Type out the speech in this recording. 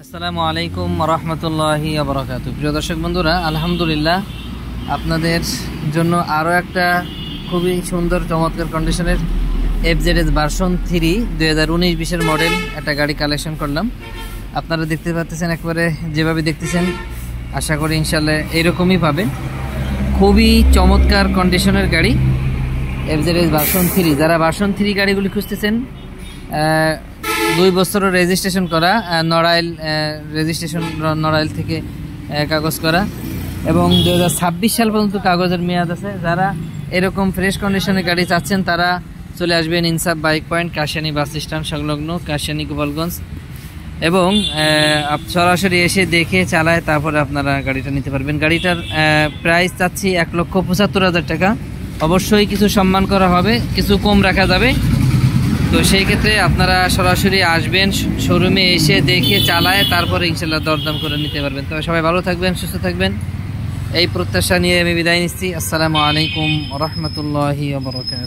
আসসালামু আলাইকুম রহমতুল্লাহি বারাকাতুহু। প্রিয় দর্শক বন্ধুরা, আলহামদুলিল্লাহ আপনাদের জন্য আরও একটা খুবই সুন্দর চমৎকার কন্ডিশনের FZS ভার্সন 3 2019-20 মডেল একটা গাড়ি কালেকশন করলাম। আপনারা দেখতে পাচ্ছেন, একবারে যেভাবে দেখতেছেন আশা করি ইনশাল্লাহ এইরকমই পাবেন। খুবই চমৎকার কন্ডিশনের গাড়ি FZS ভার্সন 3। যারা ভার্সন 3 গাড়িগুলি খুঁজতেছেন, 2 বছরের রেজিস্ট্রেশন করা, নড়াইল রেজিস্ট্রেশন, নড়াইল থেকে কাগজ করা এবং 2026 সাল পর্যন্ত কাগজের মেয়াদ আছে। যারা এরকম ফ্রেশ কন্ডিশনের গাড়ি চাচ্ছেন তারা চলে আসবেন ইনসাফ bike point, Kashiani bus stand সংলগ্ন, কাশিয়ানী গোপালগঞ্জ, এবং সরাসরি এসে দেখে চালায় তারপরে আপনারা গাড়িটা নিতে পারবেন। গাড়িটার প্রাইস চাচ্ছি 1,75,000 টাকা। অবশ্যই কিছু সম্মান করা হবে, কিছু কম রাখা যাবে। তো সেই ক্ষেত্রে আপনারা সরাসরি আসবেন, শোরুমে এসে দেখে চালায় তারপরে ইনশাল্লাহ দরদাম করে নিতে পারবেন। তবে সবাই ভালো থাকবেন, সুস্থ থাকবেন, এই প্রত্যাশা নিয়ে আমি বিদায় নিচ্ছি। আসসালামু আলাইকুম রহমতুল্লাহি ওয়া বারাকাতুহু।